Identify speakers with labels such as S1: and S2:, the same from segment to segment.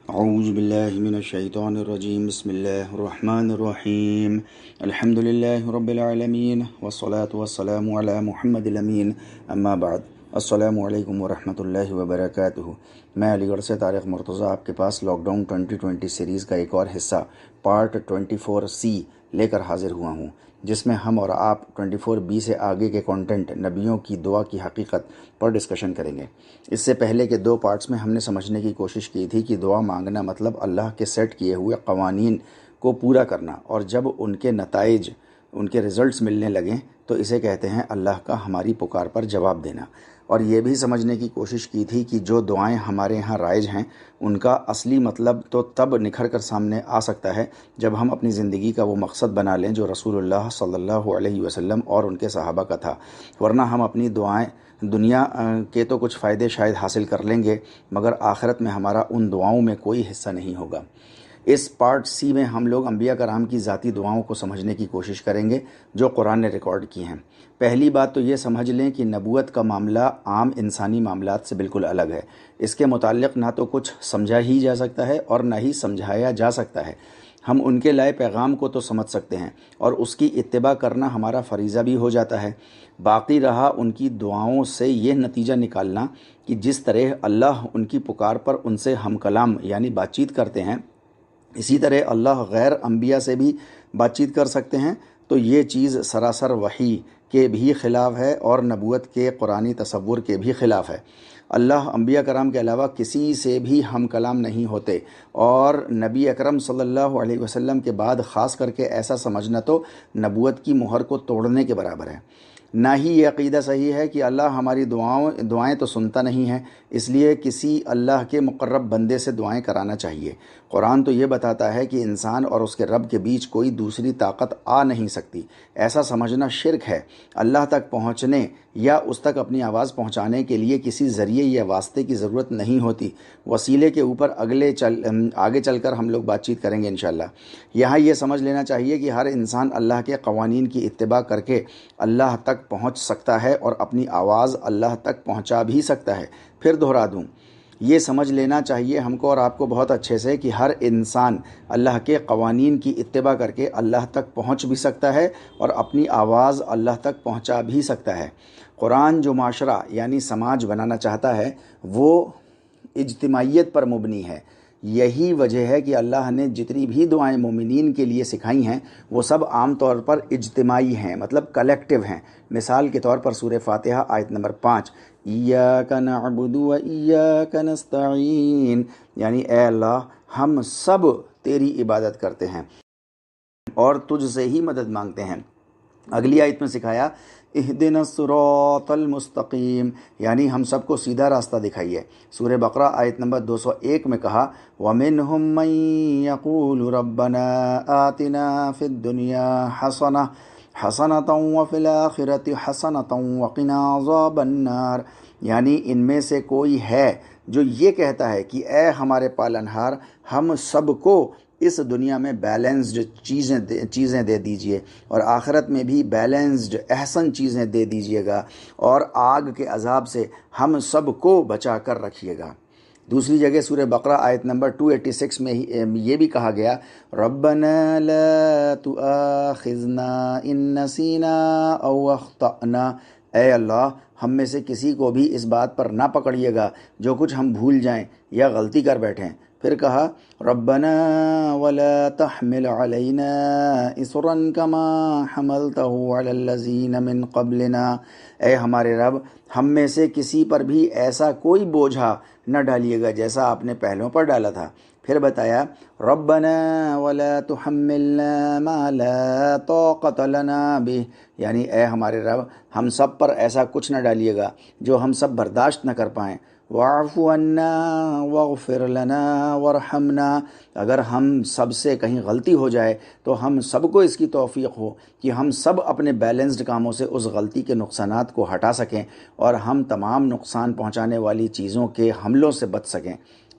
S1: اعوذ باللہ من الشیطان الرجیم بسم اللہ الرحمن الرحیم الحمد للہ رب العالمین والصلاة والسلام علی محمد الامین اما بعد السلام علیکم ورحمۃ اللہ وبرکاتہ۔ میں علی گڑھ سے طارق مرتضیٰ آپ کے پاس لاک ڈاؤن 2020 سیریز کا ایک اور حصہ پارٹ 24C لے کر حاضر ہوا ہوں، جس میں ہم اور آپ 24B سے آگے کے کنٹینٹ نبیوں کی دعا کی حقیقت پر ڈسکشن کریں گے۔ اس سے پہلے کے دو پارٹس میں ہم نے سمجھنے کی کوشش کی تھی کہ دعا مانگنا مطلب اللہ کے سیٹ کیے ہوئے قوانین کو پورا کرنا، اور جب ان کے نتائج، ان کے ریزلٹس ملنے لگیں تو اسے کہتے ہیں اللہ کا ہماری پکار پر جواب دینا۔ اور یہ بھی سمجھنے کی کوشش کی تھی کہ جو دعائیں ہمارے ہاں رائج ہیں ان کا اصلی مطلب تو تب نکھر کر سامنے آ سکتا ہے جب ہم اپنی زندگی کا وہ مقصد بنا لیں جو رسول اللہ صلی اللہ علیہ وسلم اور ان کے صحابہ کا تھا، ورنہ ہم اپنی دعائیں دنیا کے تو کچھ فائدے شاید حاصل کر لیں گے، مگر آخرت میں ہمارا ان دعاؤں میں کوئی حصہ نہیں ہوگا۔ اس پارٹ سی میں ہم لوگ انبیاء کرام کی ذاتی دعاؤں کو سمجھنے کی کوشش کریں گے جو قرآن نے ریکارڈ کی ہیں۔ پہلی بات تو یہ سمجھ لیں کہ نبوت کا معاملہ عام انسانی معاملات سے بالکل الگ ہے۔ اس کے متعلق نہ تو کچھ سمجھا ہی جا سکتا ہے اور نہ ہی سمجھایا جا سکتا ہے۔ ہم ان کے لائے پیغام کو تو سمجھ سکتے ہیں اور اس کی اتباع کرنا ہمارا فریضہ بھی ہو جاتا ہے۔ باقی رہا ان کی دعاؤں سے یہ نتیجہ نکالنا کہ جس طرح اللہ ان کی پکار پر ان سے ہم کلام یعنی بات چیت کرتے ہیں، اسی طرح اللہ غیر انبیاء سے بھی بات چیت کر سکتے ہیں، تو یہ چیز سراسر وحی کے بھی خلاف ہے اور نبوت کے قرآنی تصور کے بھی خلاف ہے۔ اللہ انبیاء کرام کے علاوہ کسی سے بھی ہم کلام نہیں ہوتے، اور نبی اکرم صلی اللہ علیہ وسلم کے بعد خاص کر کے ایسا سمجھنا تو نبوت کی مہر کو توڑنے کے برابر ہے۔ نہ ہی یہ عقیدہ صحیح ہے کہ اللہ ہماری دعائیں تو سنتا نہیں ہے، اس لیے کسی اللہ کے مقرب بندے سے دعائیں کرانا چاہیے۔ قرآن تو یہ بتاتا ہے کہ انسان اور اس کے رب کے بیچ کوئی دوسری طاقت آ نہیں سکتی۔ ایسا سمجھنا شرک ہے۔ اللہ تک پہنچنے یا اس تک اپنی آواز پہنچانے کے لیے کسی ذریعے یا واسطے کی ضرورت نہیں ہوتی۔ وسیلے کے اوپر آگے چل کر ہم لوگ بات چیت کریں گے انشاءاللہ۔ یہاں یہ سمجھ لینا چاہیے کہ ہر انسان اللہ کے قوانین کی اتباع کر کے اللہ تک پہنچ سکتا ہے اور اپنی آواز اللہ تک پہنچا بھی سکتا ہے۔ پھر دہرا دوں، یہ سمجھ لینا چاہیے ہم کو اور آپ کو بہت اچھے سے کہ ہر انسان اللہ کے قوانین کی اتباع کر کے اللہ تک پہنچ بھی سکتا ہے اور اپنی آواز اللہ تک پہنچا بھی سکتا ہے۔ قرآن جو معاشرہ یعنی سماج بنانا چاہتا ہے وہ اجتماعیت پر مبنی ہے۔ یہی وجہ ہے کہ اللہ نے جتنی بھی دعائیں مومنین کے لیے سکھائی ہیں وہ سب عام طور پر اجتماعی ہیں، مطلب کلیکٹیو ہیں۔ مثال کے طور پر سورہ فاتحہ آیت نمبر 5، ایاک نعبد و ایاک نستعین، یعنی اے اللہ ہم سب تیری عبادت کرتے ہیں اور تجھ سے ہی مدد مانگتے ہیں۔ اگلی آیت میں سکھایا اہدنا الصراط المستقیم، یعنی ہم سب کو سیدھا راستہ دکھائیے۔ سورہ بقرہ آیت نمبر 201 میں کہا وَمِنْهُمْ مَنْ يَقُولُ رَبَّنَا آتِنَا فِي الدُّنْيَا حَسَنَةً وَفِي الْآخِرَةِ حَسَنَةً وَقِنَا عَذَابَ النَّارِ، یعنی ان میں سے کوئی ہے جو یہ کہتا ہے کہ اے ہمارے پالنہار ہم سب کو اس دنیا میں بیلنسڈ چیزیں دے دیجئے اور آخرت میں بھی بیلنسڈ احسن چیزیں دے دیجئے گا، اور آگ کے عذاب سے ہم سب کو بچا کر رکھیے گا۔ دوسری جگہ سورہ بقرہ آیت نمبر 286 میں یہ بھی کہا گیا ربنا لا تؤاخذنا ان نسینا او اخطأنا، اے اللہ ہم میں سے کسی کو بھی اس بات پر نہ پکڑیے گا جو کچھ ہم بھول جائیں یا غلطی کر بیٹھیں۔ پھر کہا ربنا ولا تحمل علينا اصرا كما حملته على الذين من قبلنا، اے ہمارے رب ہم میں سے کسی پر بھی ایسا کوئی بوجھا نہ ڈالیے گا جیسا آپ نے پہلوں پر ڈالا تھا۔ پھر بتایا ربنا ولا تحملنا ما لا طاقة لنا به، یعنی اے ہمارے رب ہم سب پر ایسا کچھ نہ ڈالیے گا جو ہم سب برداشت نہ کر پائیں۔ واعف عنا واغفر لنا وارحمنا، اگر ہم سب سے کہیں غلطی ہو جائے تو ہم سب کو اس کی توفیق ہو کہ ہم سب اپنے بیلنسڈ کاموں سے اس غلطی کے نقصانات کو ہٹا سکیں اور ہم تمام نقصان پہنچانے والی چیزوں کے حملوں سے بچ سکیں۔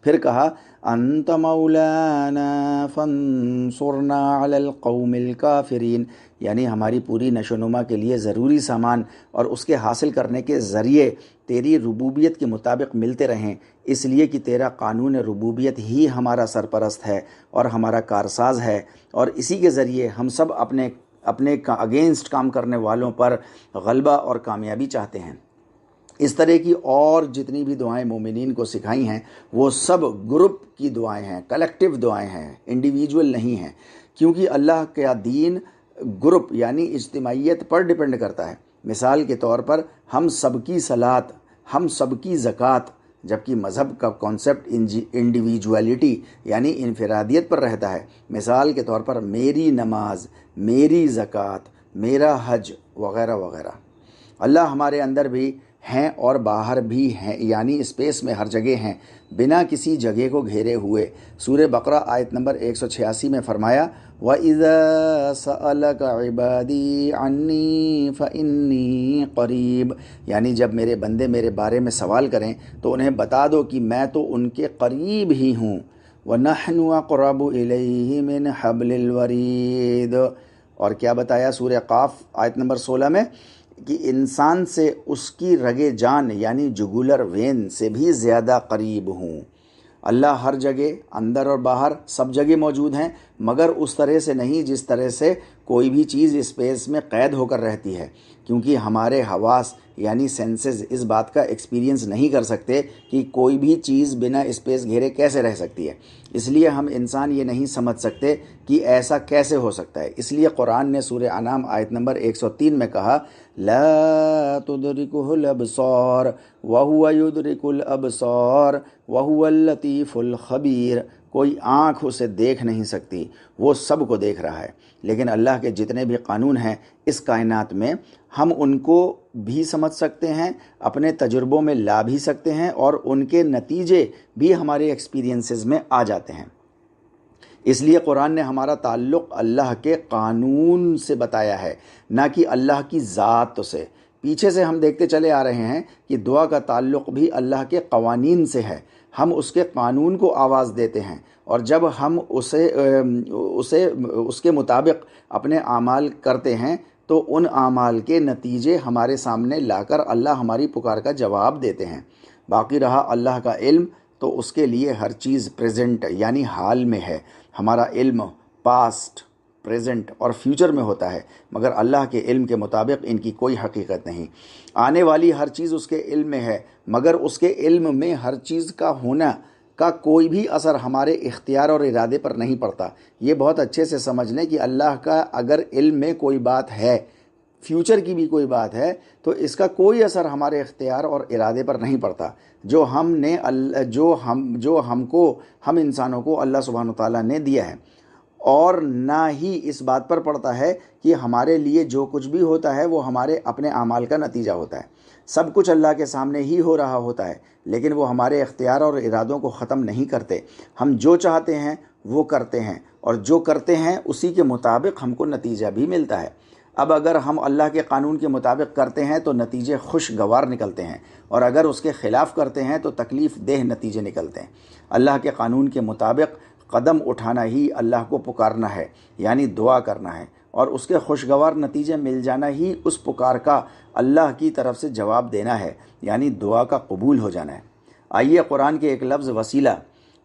S1: پھر کہا انت مولانا فانصرنا علی القوم الکافرین، یعنی ہماری پوری نشو و نما کے لیے ضروری سامان اور اس کے حاصل کرنے کے ذریعے تیری ربوبیت کے مطابق ملتے رہیں، اس لیے کہ تیرا قانون ربوبیت ہی ہمارا سرپرست ہے اور ہمارا کارساز ہے، اور اسی کے ذریعے ہم سب اپنے اگینسٹ کام کرنے والوں پر غلبہ اور کامیابی چاہتے ہیں۔ اس طرح کی اور جتنی بھی دعائیں مومنین کو سکھائی ہیں وہ سب گروپ کی دعائیں ہیں، کلیکٹیو دعائیں ہیں، انڈیویجول نہیں ہیں، کیونکہ اللہ کا دین گروپ یعنی اجتماعیت پر ڈیپینڈ کرتا ہے۔ مثال کے طور پر ہم سب کی صلات، ہم سب کی زکوٰۃ، جبکہ مذہب کا کانسیپٹ انڈیویجولیٹی یعنی انفرادیت پر رہتا ہے۔ مثال کے طور پر میری نماز، میری زکوٰۃ، میرا حج وغیرہ وغیرہ۔ اللہ ہمارے اندر بھی ہیں اور باہر بھی ہیں، یعنی اسپیس میں ہر جگہ ہیں، بنا کسی جگہ کو گھیرے ہوئے۔ سورہ بقرہ آیت نمبر 186 میں فرمایا وَإِذَا سَأَلَكَ عِبَادِي عَنِّي فَإِنِّي قَرِيب، یعنی جب میرے بندے میرے بارے میں سوال کریں تو انہیں بتا دو کہ میں تو ان کے قریب ہی ہوں۔ وَنَحْنُ أَقْرَبُ إِلَيْهِ مِنْ حَبْلِ الْوَرِيدِ، اور کیا بتایا سورہ قاف آیت نمبر 16 میں کہ انسان سے اس کی رگ جان یعنی جگولر وین سے بھی زیادہ قریب ہوں۔ اللہ ہر جگہ، اندر اور باہر، سب جگہ موجود ہیں، مگر اس طرح سے نہیں جس طرح سے کوئی بھی چیز اسپیس میں قید ہو کر رہتی ہے، کیونکہ ہمارے حواس یعنی سینسز اس بات کا ایکسپیرینس نہیں کر سکتے کہ کوئی بھی چیز بنا اسپیس گھیرے کیسے رہ سکتی ہے۔ اس لیے ہم انسان یہ نہیں سمجھ سکتے کہ ایسا کیسے ہو سکتا ہے۔ اس لیے قرآن نے سورہ انعام آیت نمبر 103 میں کہا لا تدرکہ الابصار وہو یدرک الابصار وہو اللطیف الخبیر، کوئی آنکھ اسے دیکھ نہیں سکتی، وہ سب کو دیکھ رہا ہے۔ لیکن اللہ کے جتنے بھی قانون ہیں اس کائنات میں ہم ان کو بھی سمجھ سکتے ہیں، اپنے تجربوں میں لا بھی سکتے ہیں، اور ان کے نتیجے بھی ہمارے ایکسپیرینسز میں آ جاتے ہیں۔ اس لیے قرآن نے ہمارا تعلق اللہ کے قانون سے بتایا ہے، نہ کہ اللہ کی ذات سے۔ پیچھے سے ہم دیکھتے چلے آ رہے ہیں کہ دعا کا تعلق بھی اللہ کے قوانین سے ہے۔ ہم اس کے قانون کو آواز دیتے ہیں، اور جب ہم اس کے مطابق اپنے اعمال کرتے ہیں تو ان اعمال کے نتیجے ہمارے سامنے لا کر اللہ ہماری پکار کا جواب دیتے ہیں۔ باقی رہا اللہ کا علم، تو اس کے لیے ہر چیز پریزنٹ یعنی حال میں ہے۔ ہمارا علم پاسٹ، پریزنٹ اور فیوچر میں ہوتا ہے، مگر اللہ کے علم کے مطابق ان کی کوئی حقیقت نہیں۔ آنے والی ہر چیز اس کے علم میں ہے، مگر اس کے علم میں ہر چیز کا ہونا کا کوئی بھی اثر ہمارے اختیار اور ارادے پر نہیں پڑتا۔ یہ بہت اچھے سے سمجھ لیں کہ اللہ کا اگر علم میں کوئی بات ہے، فیوچر کی بھی کوئی بات ہے، تو اس کا کوئی اثر ہمارے اختیار اور ارادے پر نہیں پڑتا۔ ہم انسانوں کو اللہ سبحانہ وتعالیٰ نے دیا ہے، اور نہ ہی اس بات پر پڑتا ہے کہ ہمارے لیے جو کچھ بھی ہوتا ہے وہ ہمارے اپنے اعمال کا نتیجہ ہوتا ہے۔ سب کچھ اللہ کے سامنے ہی ہو رہا ہوتا ہے، لیکن وہ ہمارے اختیار اور ارادوں کو ختم نہیں کرتے۔ ہم جو چاہتے ہیں وہ کرتے ہیں، اور جو کرتے ہیں اسی کے مطابق ہم کو نتیجہ بھی ملتا ہے۔ اب اگر ہم اللہ کے قانون کے مطابق کرتے ہیں تو نتیجے خوشگوار نکلتے ہیں، اور اگر اس کے خلاف کرتے ہیں تو تکلیف دہ نتیجے نکلتے ہیں۔ اللہ کے قانون کے مطابق قدم اٹھانا ہی اللہ کو پکارنا ہے، یعنی دعا کرنا ہے، اور اس کے خوشگوار نتیجے مل جانا ہی اس پکار کا اللہ کی طرف سے جواب دینا ہے، یعنی دعا کا قبول ہو جانا ہے۔ آئیے قرآن کے ایک لفظ وسیلہ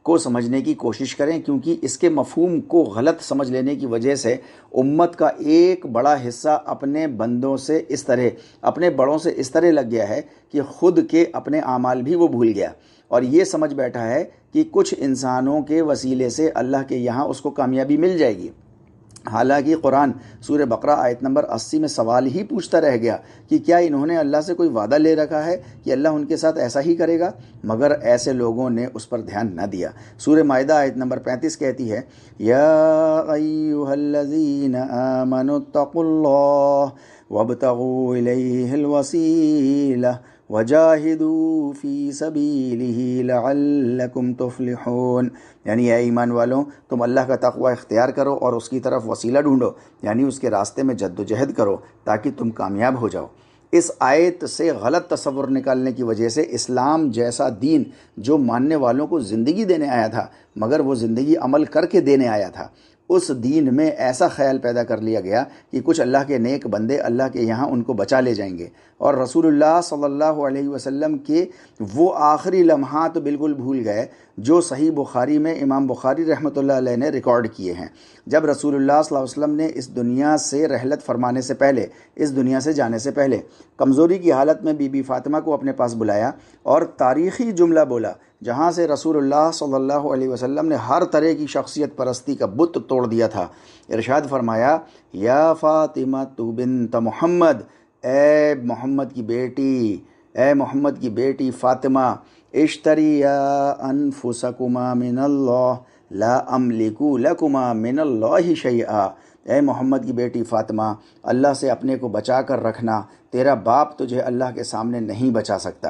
S1: کو سمجھنے کی کوشش کریں، کیونکہ اس کے مفہوم کو غلط سمجھ لینے کی وجہ سے امت کا ایک بڑا حصہ اپنے بڑوں سے اس طرح لگ گیا ہے کہ خود کے اپنے اعمال بھی وہ بھول گیا، اور یہ سمجھ بیٹھا ہے کہ کچھ انسانوں کے وسیلے سے اللہ کے یہاں اس کو کامیابی مل جائے گی۔ حالانکہ قرآن سورہ بقرہ آیت نمبر 80 میں سوال ہی پوچھتا رہ گیا کہ کیا انہوں نے اللہ سے کوئی وعدہ لے رکھا ہے کہ اللہ ان کے ساتھ ایسا ہی کرے گا؟ مگر ایسے لوگوں نے اس پر دھیان نہ دیا۔ سورہ مائدہ آیت نمبر 35 کہتی ہے یا ایھا الذین آمنوا اتقوا اللہ وابتغوا الیہ الوسیلہ وجاہدوا فی سبیلہ لعلکم تفلحون، یعنی اے ایمان والوں، تم اللہ کا تقوی اختیار کرو اور اس کی طرف وسیلہ ڈھونڈو، یعنی اس کے راستے میں جد و جہد کرو تاکہ تم کامیاب ہو جاؤ۔ اس آیت سے غلط تصور نکالنے کی وجہ سے اسلام جیسا دین جو ماننے والوں کو زندگی دینے آیا تھا، مگر وہ زندگی عمل کر کے دینے آیا تھا، اس دین میں ایسا خیال پیدا کر لیا گیا کہ کچھ اللہ کے نیک بندے اللہ کے یہاں ان کو بچا لے جائیں گے، اور رسول اللہ صلی اللہ علیہ وسلم کے وہ آخری لمحات بالکل بھول گئے جو صحیح بخاری میں امام بخاری رحمۃ اللہ علیہ نے ریکارڈ کیے ہیں، جب رسول اللہ صلی اللہ علیہ وسلم نے اس دنیا سے رحلت فرمانے سے پہلے، اس دنیا سے جانے سے پہلے کمزوری کی حالت میں بی بی فاطمہ کو اپنے پاس بلایا اور تاریخی جملہ بولا جہاں سے رسول اللہ صلی اللہ علیہ وسلم نے ہر طرح کی شخصیت پرستی کا بت توڑ دیا تھا۔ ارشاد فرمایا، یا فاطمہ بنت محمد، اے محمد کی بیٹی، اے محمد کی بیٹی فاطمہ، اشتریا انفسکما من اللہ لا املک لکما من اللہ شیئا، اے محمد کی بیٹی فاطمہ، اللہ سے اپنے کو بچا کر رکھنا، تیرا باپ تجھے اللہ کے سامنے نہیں بچا سکتا۔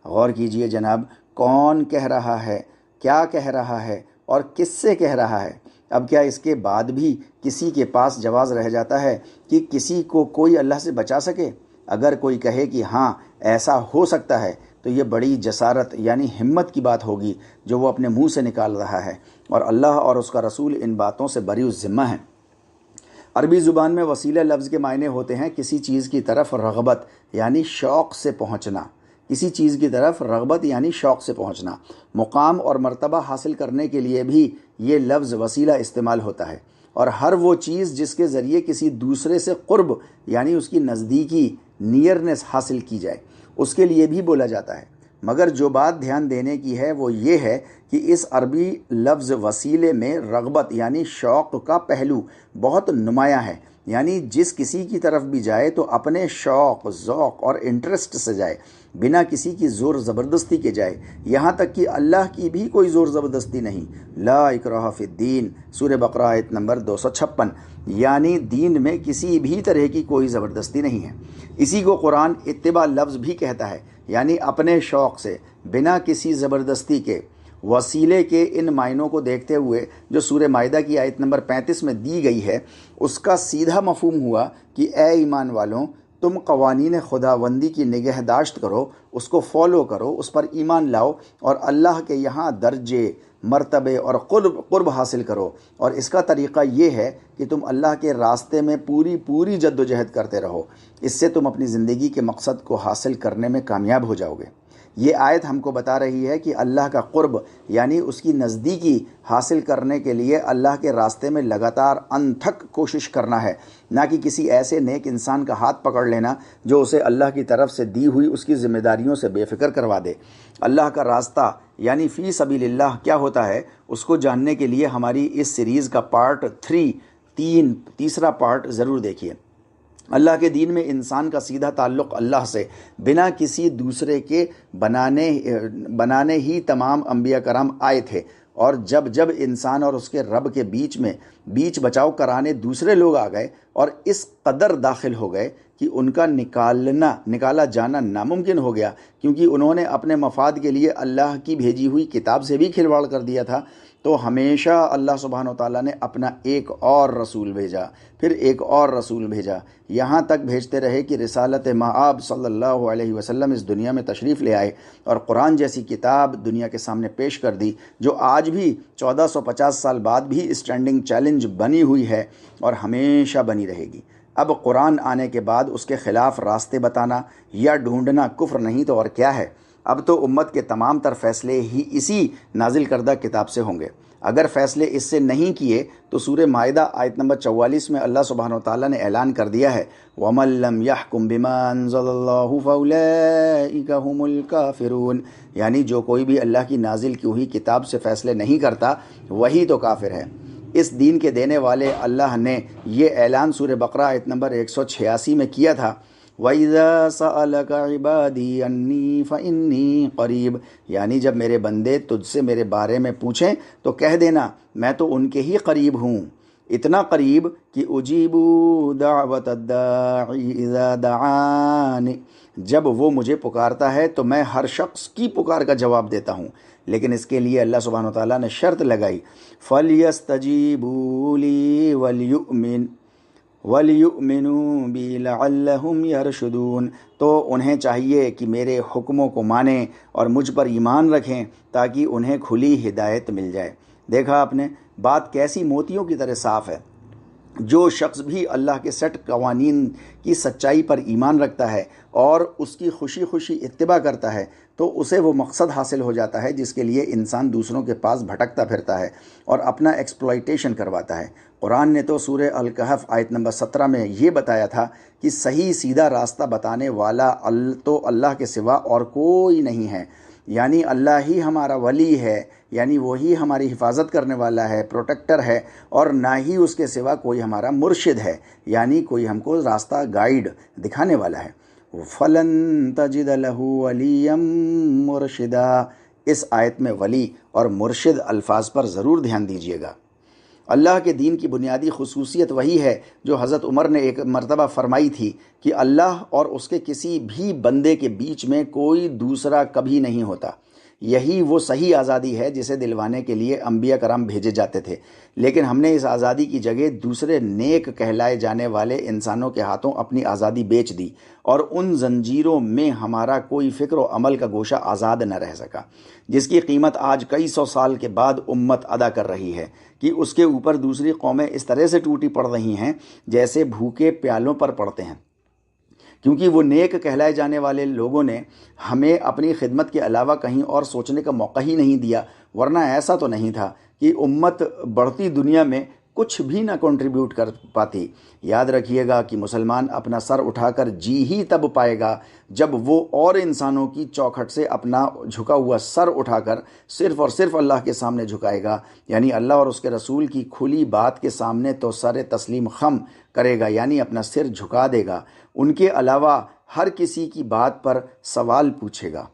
S1: غور کیجئے جناب، کون کہہ رہا ہے، کیا کہہ رہا ہے اور کس سے کہہ رہا ہے؟ اب کیا اس کے بعد بھی کسی کے پاس جواز رہ جاتا ہے کہ کسی کو کوئی اللہ سے بچا سکے؟ اگر کوئی کہے کہ ہاں ایسا ہو سکتا ہے تو یہ بڑی جسارت یعنی ہمت کی بات ہوگی جو وہ اپنے منہ سے نکال رہا ہے، اور اللہ اور اس کا رسول ان باتوں سے بری الذمہ ہیں۔ عربی زبان میں وسیلہ لفظ کے معنی ہوتے ہیں کسی چیز کی طرف رغبت یعنی شوق سے پہنچنا، کسی چیز کی طرف رغبت یعنی شوق سے پہنچنا۔ مقام اور مرتبہ حاصل کرنے کے لیے بھی یہ لفظ وسیلہ استعمال ہوتا ہے، اور ہر وہ چیز جس کے ذریعے کسی دوسرے سے قرب یعنی اس کی نزدیکی، نیئرنس حاصل کی جائے، اس کے لیے بھی بولا جاتا ہے۔ مگر جو بات دھیان دینے کی ہے وہ یہ ہے کہ اس عربی لفظ وسیلے میں رغبت یعنی شوق کا پہلو بہت نمایاں ہے، یعنی جس کسی کی طرف بھی جائے تو اپنے شوق، ذوق اور انٹرسٹ سے جائے، بنا کسی کی زور زبردستی کے جائے، یہاں تک کہ اللہ کی بھی کوئی زور زبردستی نہیں۔ لا اکراہ فی الدین، سورہ بقرہ آیت نمبر 256، یعنی دین میں کسی بھی طرح کی کوئی زبردستی نہیں ہے۔ اسی کو قرآن اتباع لفظ بھی کہتا ہے، یعنی اپنے شوق سے بنا کسی زبردستی کے۔ وسیلے کے ان معنوں کو دیکھتے ہوئے جو سورہ مائدہ کی آیت نمبر 35 میں دی گئی ہے، اس کا سیدھا مفہوم ہوا کہ اے ایمان والوں، تم قوانین خداوندی کی نگہداشت کرو، اس کو فالو کرو، اس پر ایمان لاؤ اور اللہ کے یہاں درجے، مرتبے اور قرب حاصل کرو، اور اس کا طریقہ یہ ہے کہ تم اللہ کے راستے میں پوری جد و جہد کرتے رہو، اس سے تم اپنی زندگی کے مقصد کو حاصل کرنے میں کامیاب ہو جاؤ گے۔ یہ آیت ہم کو بتا رہی ہے کہ اللہ کا قرب یعنی اس کی نزدیکی حاصل کرنے کے لیے اللہ کے راستے میں لگاتار انتھک کوشش کرنا ہے، نہ کہ کسی ایسے نیک انسان کا ہاتھ پکڑ لینا جو اسے اللہ کی طرف سے دی ہوئی اس کی ذمہ داریوں سے بے فکر کروا دے۔ اللہ کا راستہ یعنی فی سبیل اللہ کیا ہوتا ہے، اس کو جاننے کے لیے ہماری اس سیریز کا پارٹ 3 تیسرا پارٹ ضرور دیکھیے۔ اللہ کے دین میں انسان کا سیدھا تعلق اللہ سے بنا کسی دوسرے کے بنانے ہی تمام انبیاء کرام آئے تھے، اور جب انسان اور اس کے رب کے بیچ بچاؤ کرانے دوسرے لوگ آ گئے اور اس قدر داخل ہو گئے کہ ان کا نکالا جانا ناممکن ہو گیا، کیونکہ انہوں نے اپنے مفاد کے لیے اللہ کی بھیجی ہوئی کتاب سے بھی کھلواڑ کر دیا تھا، تو ہمیشہ اللہ سبحانہ و تعالیٰ نے اپنا ایک اور رسول بھیجا، پھر ایک اور رسول بھیجا، یہاں تک بھیجتے رہے کہ رسالت مآب صلی اللہ علیہ وسلم اس دنیا میں تشریف لے آئے اور قرآن جیسی کتاب دنیا کے سامنے پیش کر دی، جو آج بھی 1450 سال بعد بھی اسٹینڈنگ چیلنج بنی ہوئی ہے اور ہمیشہ بنی رہے گی۔ اب قرآن آنے کے بعد اس کے خلاف راستے بتانا یا ڈھونڈنا کفر نہیں تو اور کیا ہے؟ اب تو امت کے تمام تر فیصلے ہی اسی نازل کردہ کتاب سے ہوں گے۔ اگر فیصلے اس سے نہیں کیے تو سورہ مائدہ آیت نمبر 44 میں اللہ سبحانہ و تعالیٰ نے اعلان کر دیا ہے، وَمَن لَّمْ يَحْكُم بِمَا أَنزَلَ اللَّهُ فَأُولَٰئِكَ هُمُ الْكَافِرُونَ، یعنی جو کوئی بھی اللہ کی نازل کی ہوئی کتاب سے فیصلے نہیں کرتا وہی تو کافر ہے۔ اس دین کے دینے والے اللہ نے یہ اعلان سورہ بقرہ آیت نمبر 186 میں کیا تھا، وَإِذَا سَأَلَكَ عِبَادِي عَنِّي فَإِنِّي قَرِيبٌ، یعنی جب میرے بندے تجھ سے میرے بارے میں پوچھیں تو کہہ دینا میں تو ان کے ہی قریب ہوں، اتنا قریب کہ اجیب دعوت الداعی اذا دعان، جب وہ مجھے پکارتا ہے تو میں ہر شخص کی پکار کا جواب دیتا ہوں۔ لیکن اس کے لیے اللہ سبحانہ وتعالیٰ نے شرط لگائی، فَلْيَسْتَجِيبُوا لِي وَلْيُؤْمِنُوا بِي لَعَلَّهُمْ يَرْشُدُونَ، تو انہیں چاہیے کہ میرے حکموں کو مانیں اور مجھ پر ایمان رکھیں تاکہ انہیں کھلی ہدایت مل جائے۔ دیکھا آپ نے بات کیسی موتیوں کی طرح صاف ہے۔ جو شخص بھی اللہ کے سٹ قوانین کی سچائی پر ایمان رکھتا ہے اور اس کی خوشی خوشی اتباع کرتا ہے تو اسے وہ مقصد حاصل ہو جاتا ہے جس کے لیے انسان دوسروں کے پاس بھٹکتا پھرتا ہے اور اپنا ایکسپلائٹیشن کرواتا ہے۔ قرآن نے تو سورہ الکہف آیت نمبر 17 میں یہ بتایا تھا کہ صحیح سیدھا راستہ بتانے والا تو اللہ کے سوا اور کوئی نہیں ہے، یعنی اللہ ہی ہمارا ولی ہے، یعنی وہی ہماری حفاظت کرنے والا ہے، پروٹیکٹر ہے، اور نہ ہی اس کے سوا کوئی ہمارا مرشد ہے، یعنی کوئی ہم کو راستہ گائیڈ دکھانے والا ہے۔ فَلَن تَجِدَ لَهُ وَلِيًّا مُرْشِدًا، اس آیت میں ولی اور مرشد الفاظ پر ضرور دھیان دیجیے گا۔ اللہ کے دین کی بنیادی خصوصیت وہی ہے جو حضرت عمر نے ایک مرتبہ فرمائی تھی کہ اللہ اور اس کے کسی بھی بندے کے بیچ میں کوئی دوسرا کبھی نہیں ہوتا۔ یہی وہ صحیح آزادی ہے جسے دلوانے کے لیے انبیاء کرام بھیجے جاتے تھے، لیکن ہم نے اس آزادی کی جگہ دوسرے نیک کہلائے جانے والے انسانوں کے ہاتھوں اپنی آزادی بیچ دی، اور ان زنجیروں میں ہمارا کوئی فکر و عمل کا گوشہ آزاد نہ رہ سکا، جس کی قیمت آج کئی سو سال کے بعد امت ادا کر رہی ہے کہ اس کے اوپر دوسری قومیں اس طرح سے ٹوٹی پڑ رہی ہیں جیسے بھوکے پیالوں پر پڑتے ہیں، کیونکہ وہ نیک کہلائے جانے والے لوگوں نے ہمیں اپنی خدمت کے علاوہ کہیں اور سوچنے کا موقع ہی نہیں دیا، ورنہ ایسا تو نہیں تھا کہ امت بڑھتی دنیا میں کچھ بھی نہ کنٹریبیوٹ کر پاتی۔ یاد رکھیے گا کہ مسلمان اپنا سر اٹھا کر جی ہی تب پائے گا جب وہ اور انسانوں کی چوکھٹ سے اپنا جھکا ہوا سر اٹھا کر صرف اور صرف اللہ کے سامنے جھکائے گا، یعنی اللہ اور اس کے رسول کی کھلی بات کے سامنے تو سر تسلیم خم کرے گا، یعنی اپنا سر جھکا دے گا، ان کے علاوہ ہر کسی کی بات پر سوال پوچھے گا۔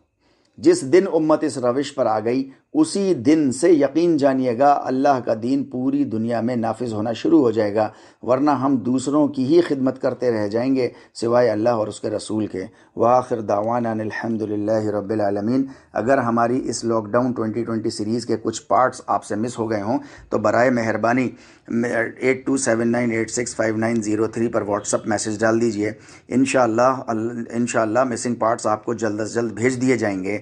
S1: جس دن امت اس روش پر آ گئی اسی دن سے یقین جانیے گا اللہ کا دین پوری دنیا میں نافذ ہونا شروع ہو جائے گا، ورنہ ہم دوسروں کی ہی خدمت کرتے رہ جائیں گے سوائے اللہ اور اس کے رسول کے۔ وآخر دعوانا ان الحمدللہ رب العالمین۔ اگر ہماری اس لاک ڈاؤن 2020 سیریز کے کچھ پارٹس آپ سے مس ہو گئے ہوں تو برائے مہربانی 8279865903 پر واٹس اپ میسج ڈال دیجئے، انشاءاللہ مسنگ پارٹس آپ کو جلد از جلد بھیج دیے جائیں گے۔